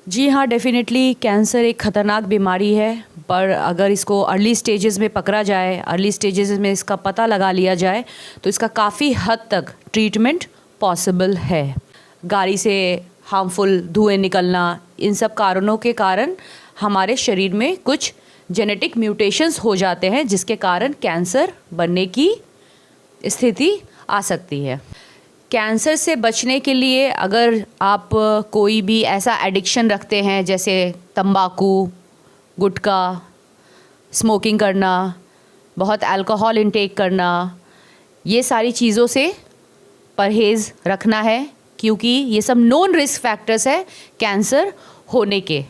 जी हाँ, definitely cancer एक ख़तरनाक बीमारी है, पर अगर इसको अर्ली स्टेजेस में पकड़ा जाए, अर्ली स्टेजेस में इसका पता लगा लिया जाए, तो इसका काफ़ी हद तक ट्रीटमेंट पॉसिबल है। गाड़ी से हार्मफुल धुएँ निकलना, इन सब कारणों के कारण हमारे शरीर में कुछ जेनेटिक म्यूटेशंस हो जाते हैं, जिसके कारण कैंसर बनने की स्थिति आ सकती है। कैंसर से बचने के लिए अगर आप कोई भी ऐसा एडिक्शन रखते हैं, जैसे तंबाकू, गुटखा, स्मोकिंग करना, बहुत अल्कोहल इंटेक करना, ये सारी चीज़ों से परहेज़ रखना है, क्योंकि ये सब नोन रिस्क फैक्टर्स है कैंसर होने के।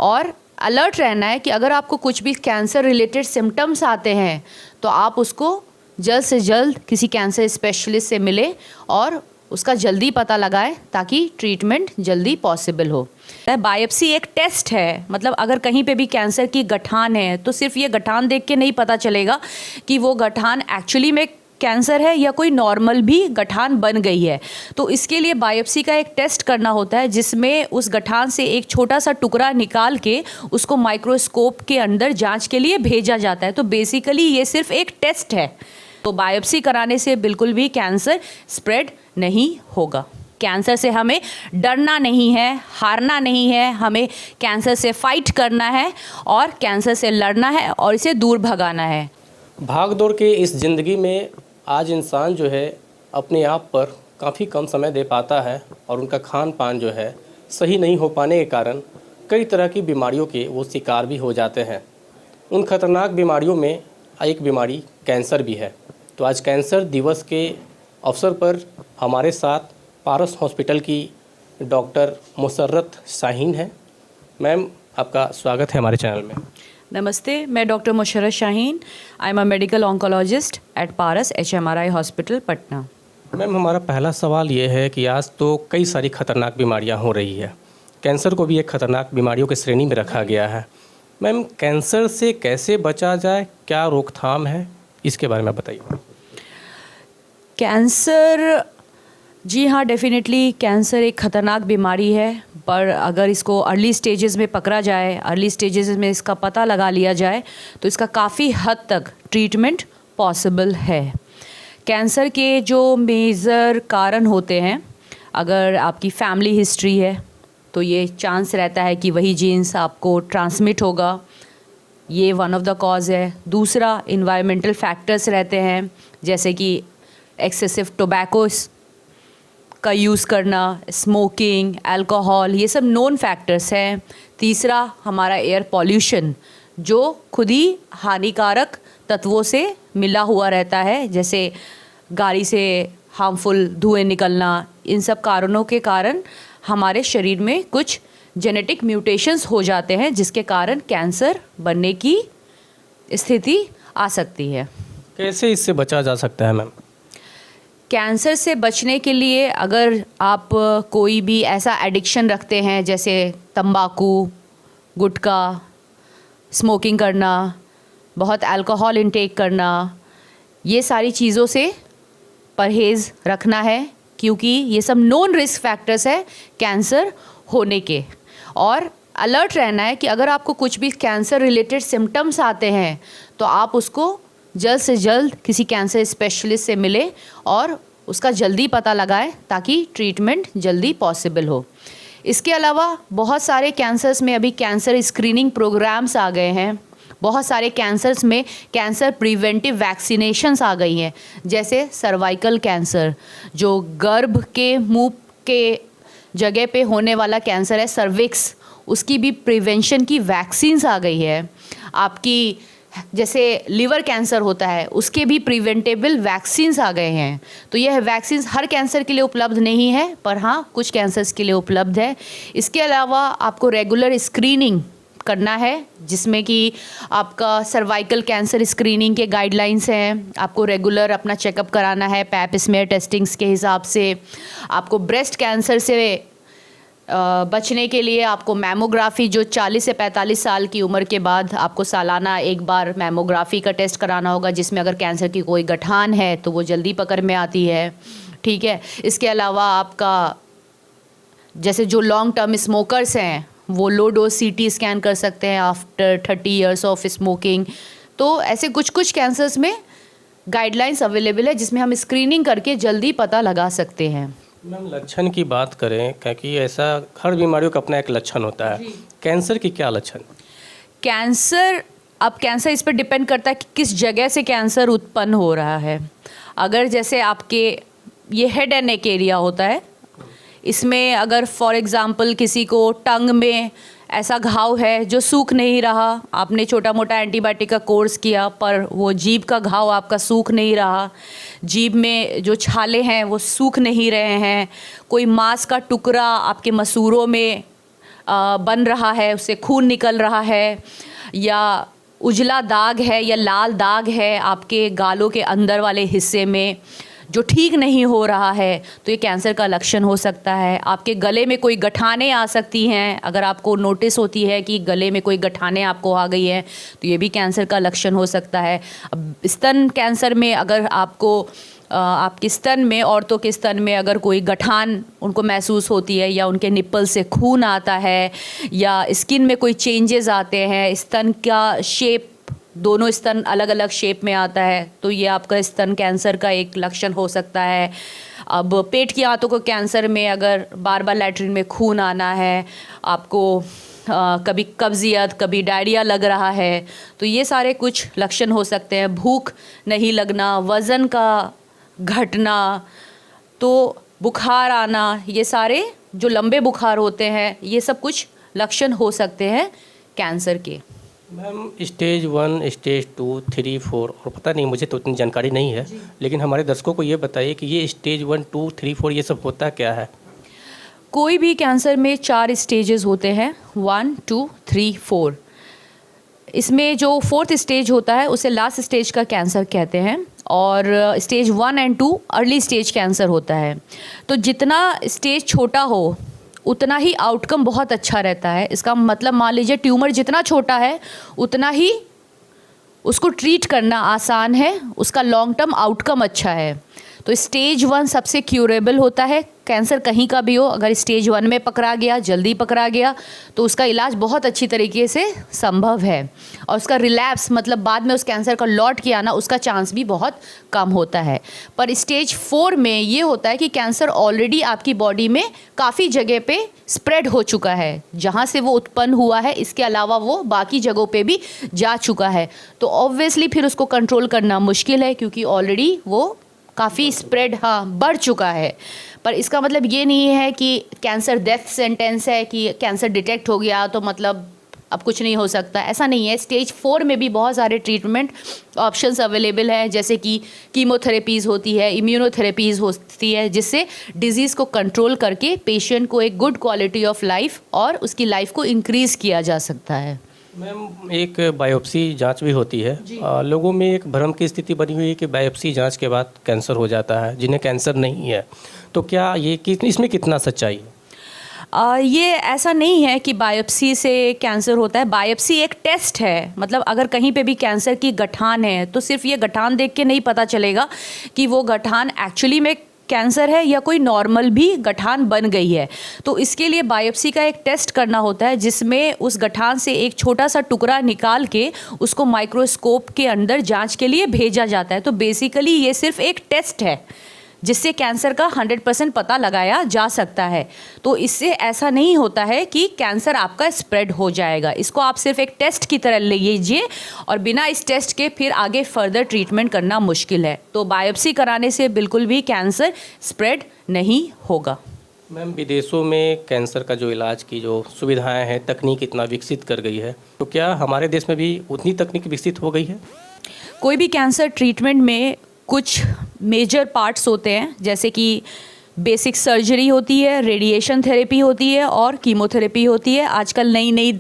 और अलर्ट रहना है कि अगर आपको कुछ भी कैंसर रिलेटेड सिम्टम्स आते हैं तो आप उसको जल्द से जल्द किसी कैंसर स्पेशलिस्ट से मिले और उसका जल्दी पता लगाएं, ताकि ट्रीटमेंट जल्दी पॉसिबल हो। बायोप्सी एक टेस्ट है, मतलब अगर कहीं पे भी कैंसर की गठान है तो सिर्फ ये गठान देख के नहीं पता चलेगा कि वो गठान एक्चुअली में कैंसर है या कोई नॉर्मल भी गठान बन गई है। तो इसके लिए बायोप्सी का एक टेस्ट करना होता है, जिसमें उस गठान से एक छोटा सा टुकड़ा निकाल के उसको माइक्रोस्कोप के अंदर जांच के लिए भेजा जाता है। तो बेसिकली ये सिर्फ एक टेस्ट है। तो बायोप्सी कराने से बिल्कुल भी कैंसर स्प्रेड नहीं होगा। कैंसर से हमें डरना नहीं है, हारना नहीं है, हमें कैंसर से फाइट करना है और कैंसर से लड़ना है और इसे दूर भगाना है। भाग दौड़ के इस ज़िंदगी में आज इंसान जो है अपने आप पर काफ़ी कम समय दे पाता है, और उनका खान पान जो है सही नहीं हो पाने के कारण कई तरह की बीमारियों के वो शिकार भी हो जाते हैं। उन खतरनाक बीमारियों में एक बीमारी कैंसर भी है। तो आज कैंसर दिवस के अवसर पर हमारे साथ पारस हॉस्पिटल की डॉक्टर मुसर्रत शाहीन है। मैम, आपका स्वागत है हमारे चैनल में। नमस्ते, मैं doctor Musharrat Shaheen. I am a medical oncologist at Paras HMRI hospital, Patna. Ma'am, हमारा पहला सवाल ये है कि आज तो कई सारी खतरनाक बीमारियां हो रही है, कैंसर को भी एक खतरनाक बीमारियों की श्रेणी में रखा गया है। मैम, कैंसर से कैसे बचा जाए, क्या रोकथाम है, इसके बारे में बताइए। कैंसर, जी हाँ, डेफ़िनेटली कैंसर एक ख़तरनाक बीमारी है, पर अगर इसको अर्ली स्टेजेस में पकड़ा जाए, अर्ली स्टेजेस में इसका पता लगा लिया जाए, तो इसका काफ़ी हद तक ट्रीटमेंट पॉसिबल है। कैंसर के जो मेजर कारण होते हैं, अगर आपकी फैमिली हिस्ट्री है तो ये चांस रहता है कि वही जीन्स आपको ट्रांसमिट होगा, ये वन ऑफ द कॉज है। दूसरा, इन्वायरमेंटल फैक्टर्स रहते हैं, जैसे कि एक्सेसिव टोबैको का यूज़ करना, स्मोकिंग, अल्कोहल, ये सब नोन फैक्टर्स हैं। तीसरा, हमारा एयर पॉल्यूशन, जो खुद ही हानिकारक तत्वों से मिला हुआ रहता है, जैसे गाड़ी से हार्मफुल धुएँ निकलना। इन सब कारणों के कारण हमारे शरीर में कुछ जेनेटिक म्यूटेशंस हो जाते हैं, जिसके कारण कैंसर बनने की स्थिति आ सकती है। कैसे इससे बचा जा सकता है मैम? कैंसर से बचने के लिए अगर आप कोई भी ऐसा एडिक्शन रखते हैं, जैसे तंबाकू, गुटखा, स्मोकिंग करना, बहुत अल्कोहल इंटेक करना, ये सारी चीज़ों से परहेज़ रखना है, क्योंकि ये सब नोन रिस्क फैक्टर्स है कैंसर होने के। और अलर्ट रहना है कि अगर आपको कुछ भी कैंसर रिलेटेड सिम्टम्स आते हैं तो आप उसको जल्द से जल्द किसी कैंसर स्पेशलिस्ट से मिले और उसका जल्दी पता लगाएं, ताकि ट्रीटमेंट जल्दी पॉसिबल हो। इसके अलावा बहुत सारे कैंसर्स में अभी कैंसर स्क्रीनिंग प्रोग्राम्स आ गए हैं। बहुत सारे कैंसर्स में कैंसर प्रिवेंटिव वैक्सीनेशंस आ गई हैं, जैसे सर्वाइकल कैंसर, जो गर्भ के मुंह के जगह पे होने वाला कैंसर है, सर्विक्स, उसकी भी प्रिवेंशन की वैक्सीन्स आ गई है। आपकी जैसे लिवर कैंसर होता है, उसके भी प्रिवेंटेबल वैक्सीन्स आ गए हैं। तो यह वैक्सीन्स हर कैंसर के लिए उपलब्ध नहीं है, पर हाँ, कुछ कैंसर्स के लिए उपलब्ध है। इसके अलावा आपको रेगुलर स्क्रीनिंग करना है, जिसमें कि आपका सर्वाइकल कैंसर स्क्रीनिंग के गाइडलाइंस हैं। आपको रेगुलर अपना चेकअप कराना है पैप स्मेयर टेस्टिंग्स के हिसाब से। आपको ब्रेस्ट कैंसर से बचने के लिए आपको मैमोग्राफी, जो 40 से 45 साल की उम्र के बाद आपको सालाना एक बार मैमोग्राफी का टेस्ट कराना होगा, जिसमें अगर कैंसर की कोई गठान है तो वो जल्दी पकड़ में आती है। ठीक है। इसके अलावा आपका जैसे जो लॉन्ग टर्म स्मोकर्स हैं वो लो डोज CT स्कैन कर सकते हैं आफ्टर 30 इयर्स ऑफ स्मोकिंग। तो ऐसे कुछ कुछ कैंसर्स में गाइडलाइंस अवेलेबल है जिसमें हम स्क्रीनिंग करके जल्दी पता लगा सकते हैं। मैम लक्षण की बात करें, क्योंकि ऐसा हर बीमारियों का अपना एक लक्षण होता है, कैंसर की क्या लक्षण? कैंसर, अब कैंसर इस पर डिपेंड करता है कि किस जगह से कैंसर उत्पन्न हो रहा है। अगर जैसे आपके ये हेड एंड नेक एरिया होता है, इसमें अगर फॉर एग्जांपल किसी को टंग में ऐसा घाव है जो सूख नहीं रहा, आपने छोटा मोटा एंटीबायोटिक का कोर्स किया पर वो जीभ का घाव आपका सूख नहीं रहा, जीभ में जो छाले हैं वो सूख नहीं रहे हैं, कोई मांस का टुकड़ा आपके मसूड़ों में बन रहा है, उससे खून निकल रहा है, या उजला दाग है या लाल दाग है आपके गालों के अंदर वाले हिस्से में जो ठीक नहीं हो रहा है, तो ये कैंसर का लक्षण हो सकता है। आपके गले में कोई गठाने आ सकती हैं, अगर आपको नोटिस होती है कि गले में कोई गठाने आपको आ गई है तो ये भी कैंसर का लक्षण हो सकता है। अब स्तन कैंसर में अगर आपको आपके स्तन में, औरतों के स्तन में अगर कोई गठान उनको महसूस होती है या उनके निप्पल से खून आता है या स्किन में कोई चेंजेस आते हैं, स्तन का शेप, दोनों स्तन अलग अलग शेप में आता है, तो ये आपका स्तन कैंसर का एक लक्षण हो सकता है। अब पेट की आंतों को कैंसर में अगर बार बार लैट्रिन में खून आना है, आपको कभी कब्जियत, कभी डायरिया लग रहा है, तो ये सारे कुछ लक्षण हो सकते हैं। भूख नहीं लगना, वज़न का घटना, तो बुखार आना, ये सारे जो लंबे बुखार होते हैं, ये सब कुछ लक्षण हो सकते हैं कैंसर के। मैम स्टेज 1, स्टेज 2, 3, 4 और पता नहीं, मुझे तो उतनी जानकारी नहीं है, लेकिन हमारे दर्शकों को ये बताइए कि ये स्टेज 1, 2, 3, 4 ये सब होता क्या है? कोई भी कैंसर में 4 स्टेजेस होते हैं, 1, 2, 3, 4। इसमें जो 4th स्टेज होता है उसे लास्ट स्टेज का कैंसर कहते हैं, और stage 1 and 2 early stage cancer होता है। तो जितना स्टेज छोटा हो उतना ही आउटकम बहुत अच्छा रहता है। इसका मतलब मान लीजिए ट्यूमर जितना छोटा है उतना ही उसको ट्रीट करना आसान है, उसका लॉन्ग टर्म आउटकम अच्छा है। तो स्टेज 1 सबसे क्यूरेबल होता है, कैंसर कहीं का भी हो, अगर स्टेज 1 में पकड़ा गया, जल्दी पकड़ा गया, तो उसका इलाज बहुत अच्छी तरीके से संभव है, और उसका रिलैप्स मतलब बाद में उस कैंसर का लौट के आना, उसका चांस भी बहुत कम होता है। पर स्टेज 4 में ये होता है कि कैंसर ऑलरेडी आपकी बॉडी में काफ़ी जगह पे स्प्रेड हो चुका है, जहाँ से वो उत्पन्न हुआ है इसके अलावा वो बाकी जगहों पे भी जा चुका है, तो ऑब्वियसली फिर उसको कंट्रोल करना मुश्किल है, क्योंकि ऑलरेडी वो काफ़ी स्प्रेड बढ़ चुका है। पर इसका मतलब ये नहीं है कि कैंसर डेथ सेंटेंस है कि कैंसर डिटेक्ट हो गया तो मतलब अब कुछ नहीं हो सकता, ऐसा नहीं है। स्टेज 4 में भी बहुत सारे ट्रीटमेंट ऑप्शंस अवेलेबल हैं, जैसे कि कीमोथेरेपीज़ होती है, इम्यूनोथेरेपीज़ होती है, जिससे डिजीज़ को कंट्रोल करके पेशेंट को एक गुड क्वालिटी ऑफ लाइफ और उसकी लाइफ को इंक्रीज़ किया जा सकता है। मैम एक बायोप्सी जांच भी होती है, लोगों में एक भ्रम की स्थिति बनी हुई है कि बायोप्सी जांच के बाद कैंसर हो जाता है, जिन्हें कैंसर नहीं है, तो क्या ये इसमें कितना सच्चाई है? ये ऐसा नहीं है कि बायोप्सी से कैंसर होता है। बायोप्सी एक टेस्ट है, मतलब अगर कहीं पे भी कैंसर की गठान है तो सिर्फ ये गठान देख के नहीं पता चलेगा कि वो गठान एक्चुअली में कैंसर है या कोई नॉर्मल भी गठान बन गई है। तो इसके लिए बायोप्सी का एक टेस्ट करना होता है, जिसमें उस गठान से एक छोटा सा टुकड़ा निकाल के उसको माइक्रोस्कोप के अंदर जांच के लिए भेजा जाता है। तो बेसिकली ये सिर्फ एक टेस्ट है जिससे कैंसर का 100% पता लगाया जा सकता है। तो इससे ऐसा नहीं होता है कि कैंसर आपका स्प्रेड हो जाएगा, इसको आप सिर्फ एक टेस्ट की तरह ले लीजिए, और बिना इस टेस्ट के फिर आगे फर्दर ट्रीटमेंट करना मुश्किल है। तो बायोप्सी कराने से बिल्कुल भी कैंसर स्प्रेड नहीं होगा। मैम विदेशों में कैंसर का जो इलाज की जो सुविधाएं हैं, तकनीक इतना विकसित कर गई है, तो क्या हमारे देश में भी उतनी तकनीक विकसित हो गई है? कोई भी कैंसर ट्रीटमेंट में कुछ मेजर पार्ट्स होते हैं, जैसे कि बेसिक सर्जरी होती है, रेडिएशन थेरेपी होती है और कीमोथेरेपी होती है। आजकल नई नई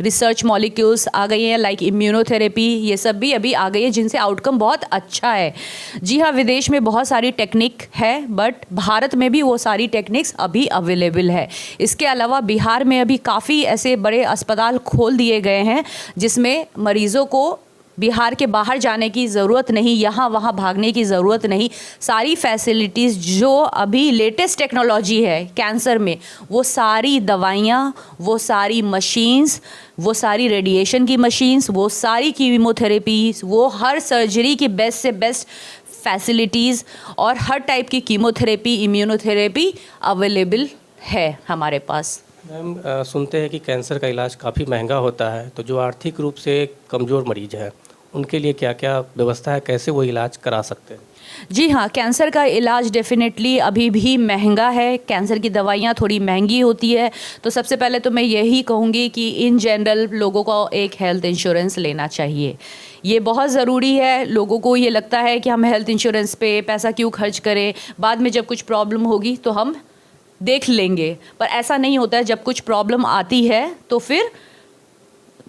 रिसर्च मॉलिक्यूल्स आ गई हैं लाइक इम्यूनोथेरेपी, ये सब भी अभी आ गई है जिनसे आउटकम बहुत अच्छा है। जी हाँ, विदेश में बहुत सारी टेक्निक है, बट भारत में भी वो सारी टेक्निक्स अभी अवेलेबल है। इसके अलावा बिहार में अभी काफ़ी ऐसे बड़े अस्पताल खोल दिए गए हैं जिसमें मरीज़ों को बिहार के बाहर जाने की ज़रूरत नहीं, यहाँ वहाँ भागने की ज़रूरत नहीं। सारी फैसिलिटीज़ जो अभी लेटेस्ट टेक्नोलॉजी है कैंसर में, वो सारी दवाइयाँ, वो सारी मशीन्स, वो सारी रेडिएशन की मशीन्स, वो सारी कीमोथेरेपीज़, वो हर सर्जरी की बेस्ट से बेस्ट फैसिलिटीज़ और हर टाइप की कीमोथेरेपी, इम्यूनोथेरेपी अवेलेबल है हमारे पास। मैम, सुनते हैं कि कैंसर का इलाज काफ़ी महंगा होता है, तो जो आर्थिक रूप से कमज़ोर मरीज है उनके लिए क्या क्या व्यवस्था है, कैसे वो इलाज करा सकते हैं? जी हाँ, कैंसर का इलाज डेफिनेटली अभी भी महंगा है। कैंसर की दवाइयाँ थोड़ी महंगी होती है। तो सबसे पहले तो मैं यही कहूँगी कि इन जनरल लोगों को एक हेल्थ इंश्योरेंस लेना चाहिए। ये बहुत ज़रूरी है। लोगों को ये लगता है कि हम हेल्थ इंश्योरेंस पे पैसा क्यों खर्च करें, बाद में जब कुछ प्रॉब्लम होगी तो हम देख लेंगे, पर ऐसा नहीं होता है। जब कुछ प्रॉब्लम आती है तो फिर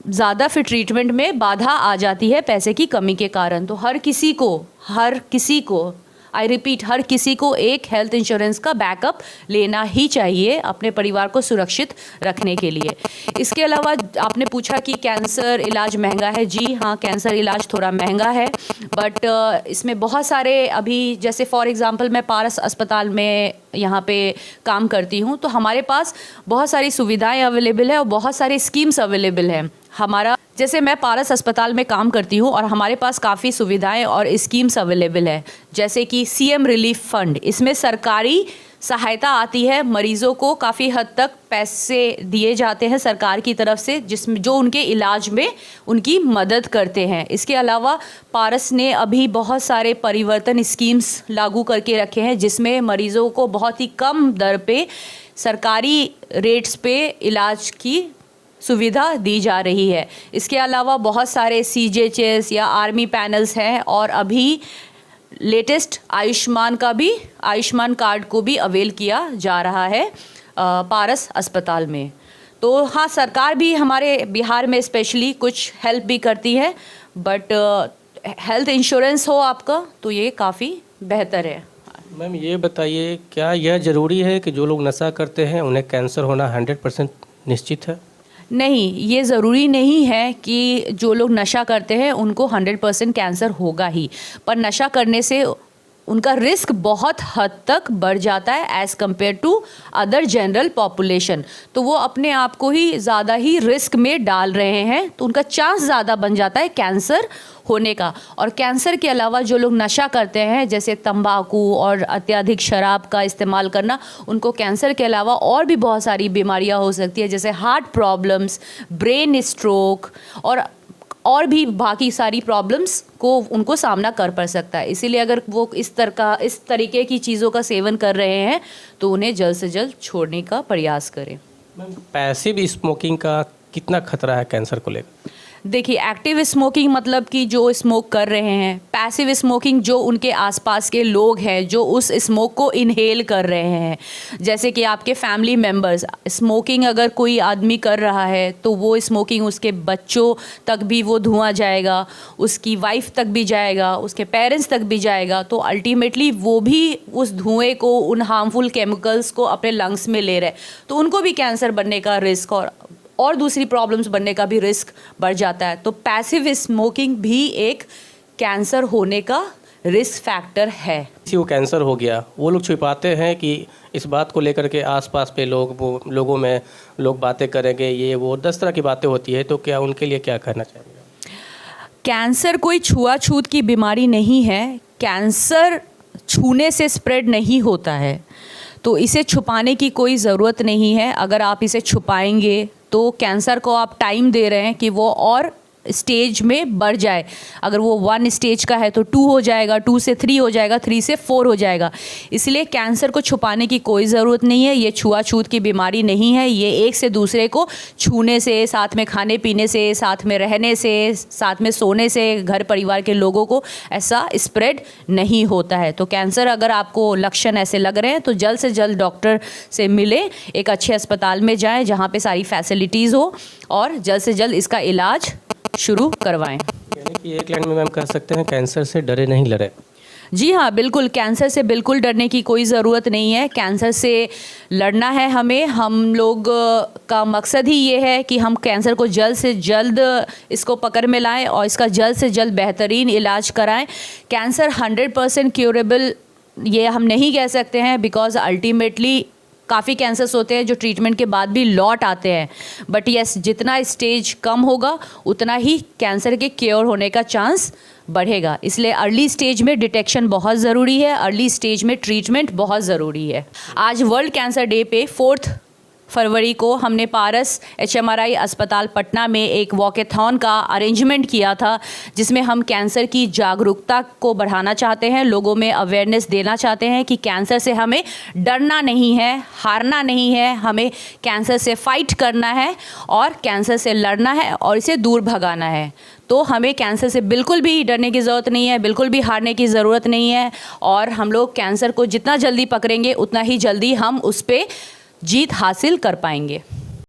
ज़्यादा फिर ट्रीटमेंट में बाधा आ जाती है पैसे की कमी के कारण। तो हर किसी को आई रिपीट, हर किसी को एक हेल्थ इंश्योरेंस का बैकअप लेना ही चाहिए अपने परिवार को सुरक्षित रखने के लिए। इसके अलावा आपने पूछा कि कैंसर इलाज महंगा है। जी हाँ, कैंसर इलाज थोड़ा महंगा है, बट इसमें बहुत सारे अभी, जैसे फॉर एग्जांपल मैं पारस अस्पताल में यहाँ पे काम करती हूँ, तो हमारे पास बहुत सारी सुविधाएं अवेलेबल है और बहुत सारी स्कीम्स अवेलेबल हैं। हमारा, जैसे मैं पारस अस्पताल में काम करती हूँ और हमारे पास काफ़ी सुविधाएं और स्कीम्स अवेलेबल है, जैसे कि सीएम रिलीफ फंड। इसमें सरकारी सहायता आती है, मरीज़ों को काफ़ी हद तक पैसे दिए जाते हैं सरकार की तरफ से, जिसमें जो उनके इलाज में उनकी मदद करते हैं। इसके अलावा पारस ने अभी बहुत सारे परिवर्तन स्कीम्स लागू करके रखे हैं, जिसमें मरीज़ों को बहुत ही कम दर पे सरकारी रेट्स पे इलाज की सुविधा दी जा रही है। इसके अलावा बहुत सारे CGHS या आर्मी पैनल्स हैं और अभी लेटेस्ट आयुष्मान कार्ड को भी अवेल किया जा रहा है पारस अस्पताल में। तो हाँ, सरकार भी हमारे बिहार में स्पेशली कुछ हेल्प भी करती है, बट हेल्थ इंश्योरेंस हो आपका तो ये काफ़ी बेहतर है। मैम, ये बताइए, क्या यह ज़रूरी है कि जो लोग नशा करते हैं उन्हें कैंसर होना 100% निश्चित है? नहीं, ये ज़रूरी नहीं है कि जो लोग नशा करते हैं उनको 100% कैंसर होगा ही, पर नशा करने से उनका रिस्क बहुत हद तक बढ़ जाता है as compare to other general population. तो वो अपने आप को ही ज़्यादा ही रिस्क में डाल रहे हैं, तो उनका चांस ज़्यादा बन जाता है कैंसर होने का। और कैंसर के अलावा जो लोग नशा करते हैं, जैसे तंबाकू और अत्यधिक शराब का इस्तेमाल करना, उनको कैंसर के अलावा और भी बहुत सारी बीमारियां हो सकती है, जैसे हार्ट प्रॉब्लम्स, ब्रेन स्ट्रोक और भी बाकी सारी प्रॉब्लम्स को उनको सामना कर पड़ सकता है। इसीलिए अगर वो इस तरीके की चीज़ों का सेवन कर रहे हैं तो उन्हें जल्द से जल्द छोड़ने का प्रयास करें। पैसिव स्मोकिंग का कितना खतरा है कैंसर को लेकर? देखिए, एक्टिव स्मोकिंग मतलब कि जो स्मोक कर रहे हैं, पैसिव स्मोकिंग जो उनके आसपास के लोग हैं जो उस स्मोक को इनहेल कर रहे हैं, जैसे कि आपके फैमिली मेम्बर्स। स्मोकिंग अगर कोई आदमी कर रहा है तो वो स्मोकिंग उसके बच्चों तक भी वो धुआं जाएगा, उसकी वाइफ तक भी जाएगा, उसके पेरेंट्स तक भी जाएगा। तो अल्टीमेटली वो भी उस धुएं को, उन हार्मफुल केमिकल्स को अपने लंग्स में ले रहे हैं, तो उनको भी कैंसर बनने का रिस्क और दूसरी प्रॉब्लम्स बनने का भी रिस्क बढ़ जाता है। तो पैसिव स्मोकिंग भी एक कैंसर होने का रिस्क फैक्टर है। किसी को कैंसर हो गया, वो लोग छिपाते हैं कि इस बात को लेकर के आसपास पे लोगों में लोग बातें करेंगे, ये वो 10 तरह की बातें होती है, तो क्या उनके लिए क्या कहना चाहिए? कैंसर कोई छुआछूत की बीमारी नहीं है। कैंसर छूने से स्प्रेड नहीं होता है, तो इसे छुपाने की कोई ज़रूरत नहीं है। अगर आप इसे छुपाएंगे तो कैंसर को आप टाइम दे रहे हैं कि वो और स्टेज में बढ़ जाए। अगर वो 1 स्टेज का है तो 2 हो जाएगा, 2 से 3 हो जाएगा, 3 से 4 हो जाएगा। इसलिए कैंसर को छुपाने की कोई ज़रूरत नहीं है। ये छुआछूत की बीमारी नहीं है। ये एक से दूसरे को छूने से, साथ में खाने पीने से, साथ में रहने से, साथ में सोने से घर परिवार के लोगों को ऐसा स्प्रेड नहीं होता है। तो कैंसर अगर आपको लक्षण ऐसे लग रहे हैं तो जल्द से जल्द डॉक्टर से मिले, एक अच्छे अस्पताल में जाएँ जहाँ पे सारी फैसिलिटीज़ हो, और जल्द से जल्द इसका इलाज शुरू करवाएं। यानी कि एक लाइन में मैम कह सकते हैं, कैंसर से डरे नहीं लड़े। जी हाँ, बिल्कुल कैंसर से बिल्कुल डरने की कोई ज़रूरत नहीं है। कैंसर से लड़ना है हमें। हम लोग का मकसद ही ये है कि हम कैंसर को जल्द से जल्द इसको पकड़ में लाएं और इसका जल्द से जल्द बेहतरीन इलाज कराएं। कैंसर 100% क्यूरेबल ये हम नहीं कह सकते हैं, बिकॉज़ अल्टीमेटली काफ़ी कैंसर्स होते हैं जो ट्रीटमेंट के बाद भी लौट आते हैं। बट यस, जितना स्टेज कम होगा उतना ही कैंसर के क्योर होने का चांस बढ़ेगा। इसलिए अर्ली स्टेज में डिटेक्शन बहुत ज़रूरी है, अर्ली स्टेज में ट्रीटमेंट बहुत ज़रूरी है। आज वर्ल्ड कैंसर डे पे 4 फरवरी को हमने पारस HMRI अस्पताल पटना में एक वॉकेथॉन का अरेंजमेंट किया था, जिसमें हम कैंसर की जागरूकता को बढ़ाना चाहते हैं, लोगों में अवेयरनेस देना चाहते हैं कि कैंसर से हमें डरना नहीं है, हारना नहीं है, हमें कैंसर से फाइट करना है और कैंसर से लड़ना है और इसे दूर भगाना है। तो हमें कैंसर से बिल्कुल भी डरने की ज़रूरत नहीं है, बिल्कुल भी हारने की ज़रूरत नहीं है। और हम लोग कैंसर को जितना जल्दी पकड़ेंगे उतना ही जल्दी हम उस पर जीत हासिल कर पाएंगे।